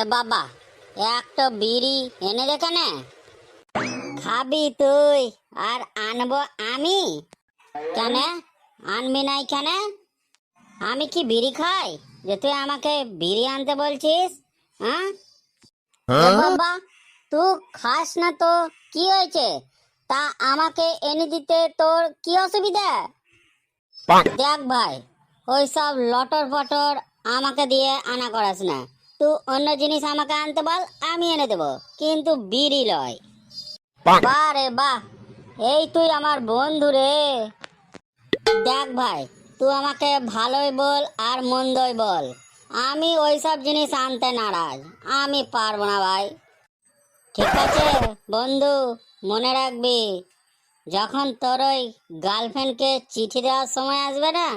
এ বাবা, একটা বিড়ি এনে দে কেনে। খাবি তুই আর আনবো আমি? কেন আনবি নাই কেন? আমি কি বিড়ি খাই যে তুই আমাকে বিড়ি আনতে বলছিস? হ্যাঁ এ বাবা, তুই খাস না তো কি হয়েছে? তা আমাকে এনে দিতে তোর কি অসুবিধা? দেখ ভাই, ওই সব লটর পটর আমাকে দিয়ে আনা করাস না। তুই অন্য জিনিস আমাকে আনতে বল, আমি এনে দেবো, কিন্তু বিড়ি লয়। বাহ রে বাহ, এই তুই আমার বন্ধু রে। দেখ ভাই, তুই আমাকে ভালোই বল আর মন্দই বল, আমি ওই সব জিনিস আনতে নারাজ। আমি পারবো না ভাই। ঠিক আছে বন্ধু, মনে রাখবি, যখন তোর ওই গার্লফ্রেন্ডকে চিঠি দেওয়ার সময় আসবে না,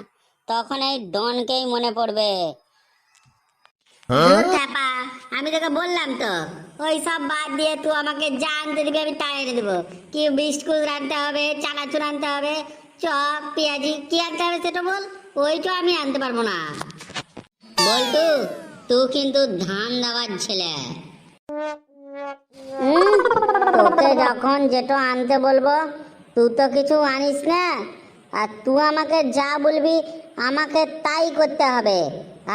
তখন এই ডনকেই মনে পড়বে। ধুর খ্যাপা, আমি তোকে বললাম তো, ওই সব বাদ দিয়ে তুই আমাকে যা আনতে দিবি আমি তাই এনে দেবো। কি বিস্কুট আনতে হবে, চানাচুর আনতে হবে, চপ পেঁয়াজি কি আনতে হবে সেটা বল, ওইটা আমি আনতে পারবো না। বলটু, তুই কিন্তু ধান দেওয়ার ছেলে। তোকে যখন যেটা আনতে বলবো তুই তো কিছু আনিস না, আর তুই আমাকে যা বলবি আমাকে তাই করতে হবে,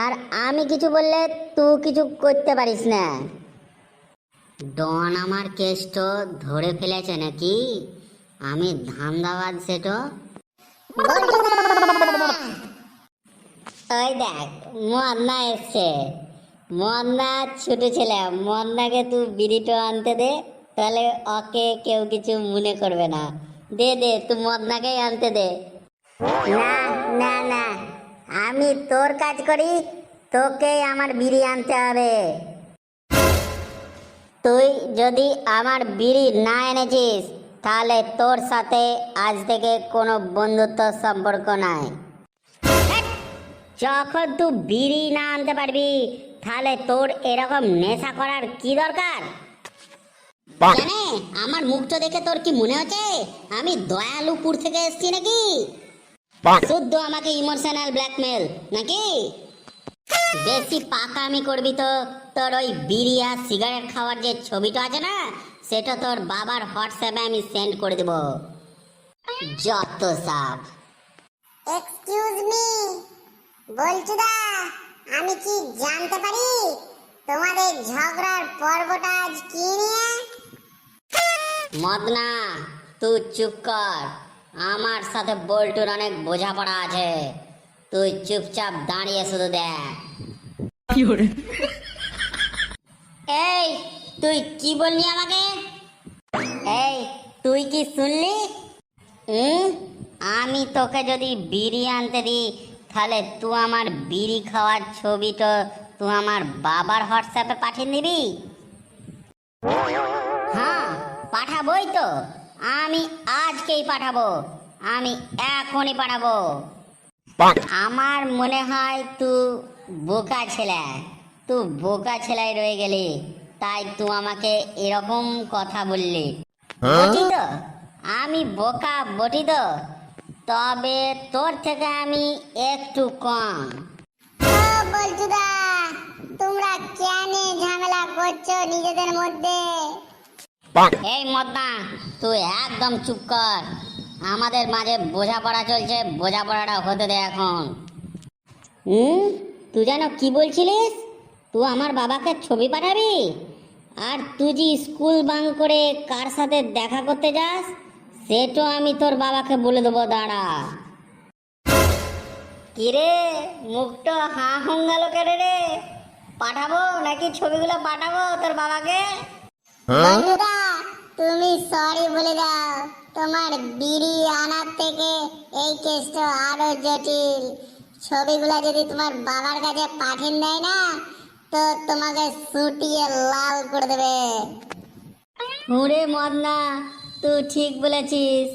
আর আমি কিছু বললে তুই কিছু করতে পারিস না। ডন আমার কেষ্ট ধরে ফেলেছে নাকি? আমি ধান্দাবাজ সেটো। ওই দেখ, মদনা এসছে। মদনা ছোট ছেলে, মদনাকে তুই বিড়িটা আনতে দে, তাহলে ওকে কেউ কিছু মনে করবে না। দে দে, তুই মদনাকেই আনতে দে। না না না, আমি তোর কাজ করি, তোকেই আমার বিড়ি আনতে হবে। তুই যদি আমার বিড়ি না এনেছিস, তাহলে তোর সাথে আজ থেকে কোনো বন্ধুত্ব সম্পর্ক নাই। যখন তুই বিড়ি না আনতে পারবি, তাহলে তোর এরকম নেশা করার কি দরকার? জানে, আমার মুখটা দেখে তোর কি মনে হচ্ছে আমি দয়ালুপুর থেকে এসেছি নাকি? শুদ্ধ আমাকে ইমোশনাল ব্ল্যাকমেল নাকি? বেশি পাকামি করবি তো তোর ওই বিড়ি আর সিগারেট খাওয়ার যে ছবিটা আছে না, সেটা তোর বাবার হোয়াটসঅ্যাপে আমি সেন্ড করে দেব। যত সব। এক্সকিউজ মি, বলচুদা, আমি কি জানতে পারি তোমাদের ঝগড়ার পর্বটা আজ কি নিয়ে? মদনা, তুই চুপ কর। আমার সাথে বল্টুর অনেক বোঝাপড়া আছে, তুই চুপচাপ দাঁড়িয়ে শুধু দেখ। এই, তুই কি বললি আমাকে? এই, তুই কি শুনলি? আমি তোকে যদি বিড়ি আনতে দিই, তাহলে তুই আমার বিড়ি খাওয়ার ছবিটা তুই আমার বাবার হোয়াটসঅ্যাপে পাঠিয়ে দিবি? হ্যাঁ, পাঠাবোই তো। আমি আজকেই পাঠাবো, আমি এখনই পাঠাবো। আমার মনে হয় তুই বোকা ছেলে, তুই বোকা ছেলাই রয়ে গেলি, তাই তুই আমাকে এরকম কথা বললি। বটি তো, আমি বোকা বটি তো, তবে তোর থেকে আমি একটু কম। ও বলচুদা, তোমরা কেন ঝামেলা করছো নিজেদের মধ্যে? এই মদনা, তুই একদম চুপ কর। আমাদের মাঝে বোঝাপড়া চলছে, বোঝাপড়াটা হতে দে এখন। তুই যেন কি বলছিলিস? তুই আমার বাবাকে ছবি পাঠাবি, আর তুই যে স্কুল বাঙ্ক করে কার সাথে দেখা করতে যাস, সেটা আমি তোর বাবাকে বলে দেবো। দাঁড়া। কিরে, মুখটা হাঁ হং গেল কেটে রে? পাঠাবো নাকি ছবিগুলো পাঠাবো তোর বাবাকে? বন্ধুরা, তুমি সরি বলে দাও। তোমার বিড়ি আনার থেকে এই কেসটা আরো জটিল। ছবিগুলা যদি তোমার বাবার কাছে পাঠিয়ে দেয় না, তো তোমাকে সুটিয়ে লাল করে দেবে। হুরে মদনা, তুই ঠিক বলেছিস।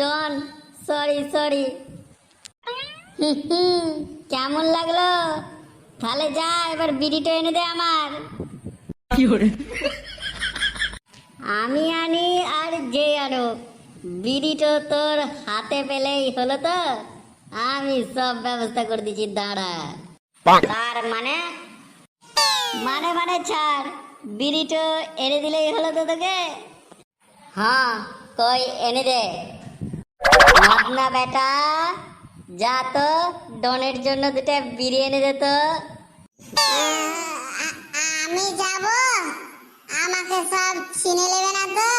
ডন, সরি সরি। কেমন লাগলো? তাহলে যা, এবার বিড়িটা এনে দে আমার। আমি আনি আর যে আনো, বিড়িটা তোর হাতে পেলেই হলো তো। আমি সব ব্যবস্থা করে দিচ্ছি, দাঁড়া। তার মানে মানে মানে ছাড়, বিড়িটো এনে দিলেই হলো তো তোকে। হ্যাঁ, কই এনে দে। মদনা বেটা, যা তো ডনের জন্য দুটা বিড়ি এনে দে তো। আমি যাব, আমাকে সব চিনে নেবে না তো?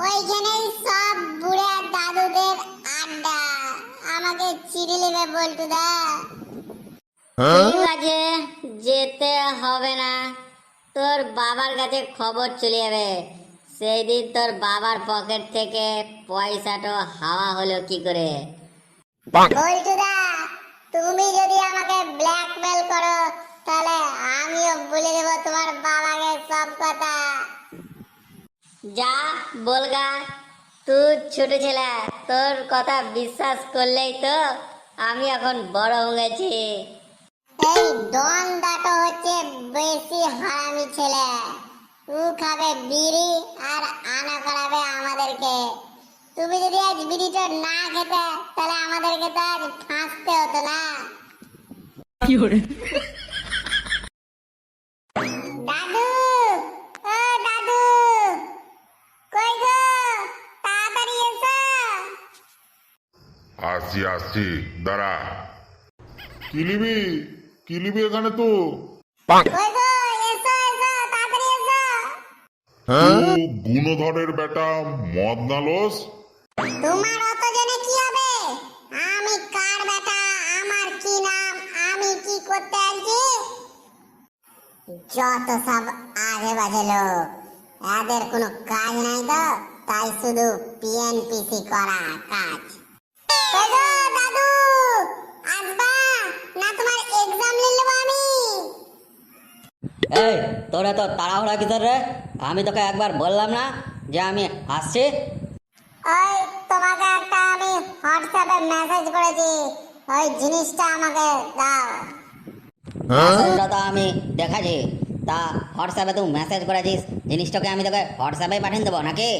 ওইখানেই সব বুড়া দাদুদের আড্ডা, আমাকে চিনে নেবে বল্টুদা। ঠিক আছে, যেতে হবে না। তোর বাবার কাছে খবর চলে যাবে। সেই দিন তোর বাবার পকেট থেকে পয়সাটা হাওয়া হলো কি করে। বল্টুদা, তুমি যদি আমাকে ব্ল্যাকমেল করো তাহলে আমিও বলে দেবো তোমার বাবাকে সব কথা। যা বলগা, তুই ছোট ছেলে, তোর কথা বিশ্বাস করলেই তো আমি এখন বড় হয়ে গেছি। এই ডন দাটো হচ্ছে বেশি হারামি ছেলে। ও খাবে বিড়ি আর আনা করাবে আমাদেরকে। তুমি যদি আজ বিড়িটা না খেতে তাহলে আমাদেরকে তো আজ ফাঁসতে হতো না। দাদু, ও দাদু, কই গো, তাড়াতাড়ি এসো। আসছি আসছি, দাঁড়া। কিলিবি এখানে তো। কই গো, এসো এসো, তাড়াতাড়ি এসো। তুই গুণধরের বেটা মদ নালোস? তোমার অত জেনে কি হবে? আমি কার বেটা, আমার কি নাম, আমি কি করতে আসছি? যত সব আজে বাজে লোক, এদের কোনো কাজ নাই তো, তাই শুধু পিএনপিসি করা কাজ। কই গো দাদু, আসবা না তোমার এক্সাম নিয়ে নেবো আমি? এই তোরা তো তাড়াহুড়া কিসের রে? আমি তোকে একবার বললাম না যে আমি আসছি? ওই তোমাকে একটা আমি হোয়াটসঅ্যাপে মেসেজ করেছি, ওই জিনিসটা আমাকে দাও। মেসেজটা তো আমি দেখাচ্ছি। তা হোয়াটসঅ্যাপে তুই মেসেজ করেছিস, জিনিসটাকে আমি তোকে হোয়াটসঅ্যাপে পাঠিয়ে দেবো নাকি?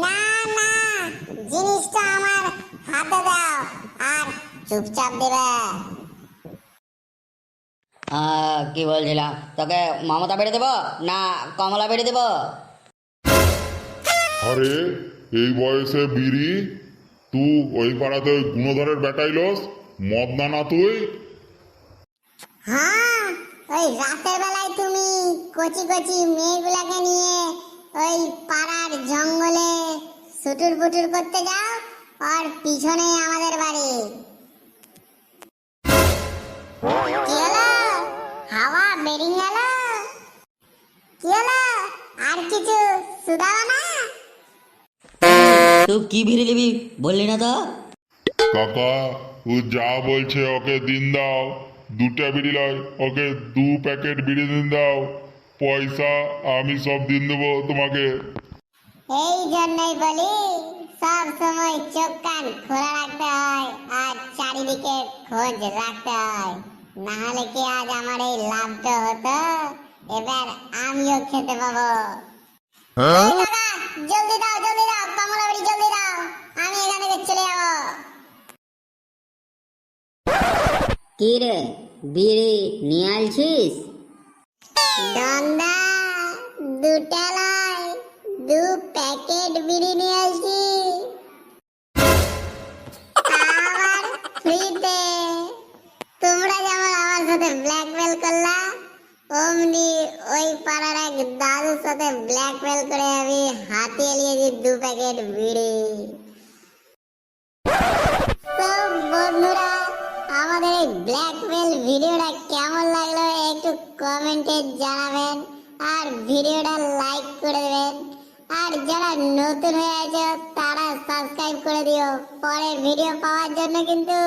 না না, জিনিসটা আমার হাতে দাও আর চুপচাপ দেবে। কি বলছিলাম, তোকে মমতা বেড়ে দেবো না কমলা বেড়ে দেবো? আরে এই বয়সে বিড়ি? তুই ওই পাড়াতে ওই গুণধরের বেটাই লোস? মদ না তুই? হ্যাঁ, ওই রাতের বেলায় তুমি কচি কচি মেয়েগুলাকে নিয়ে ওই পাড়ার জঙ্গলে সুটুর পুটুর করতে যাও, আর পিছনে আমাদের বাড়ি। কি হলো, হাওয়া বেরিয়ে গেল? কি হলো, আর কিছু শুধাও না? তুই কি ভিড়ে নিবি বললি না তো? কাকা, ও যা বলছে ওকে দিন দাও। দুটা বিড়ি লয়, ওকে 2 প্যাকেট বিড়ি দিন দাও। পয়সা আমি সব দিন দেবো তোমাকে। এই জন্যই বলি সব সময় চোখ কান খোলা রাখতে হয় আর চারিদিকে খোঁজ রাখতে হয়, না হলে কি আজ আমার এই লাভটা হতো, এবার আমিও খেতে পাবো। এই দাদা, জলদি দাও কমলা বাড়ি জলদি দাও, আমি এখান থেকে চলে যাবো। কি রে, বিড়ি নিয়ে আসছিস? দন্দা, দুটা লাই, 2 প্যাকেট বিড়ি নিয়ে আসছি, আবার ফ্রিতে। তোমরা যেমন আমার সাথে ব্ল্যাকমেল করলা, অমনি ওই পাড়ার এক দাদুর সাথে ব্ল্যাকমেল করে আমি হাতিয়ে নিয়েছি 2 প্যাকেট বিড়ি। তো বন্ধুরা, আমাদের এই ব্ল্যাকমেল ভিডিওটা কেমন লাগলো একটু কমেন্টে জানাবেন, আর ভিডিওটা লাইক করে দেবেন, আর যারা নতুন হয়ে আছে তারা সাবস্ক্রাইব করে দিও পরের ভিডিও পাওয়ার জন্য কিন্তু।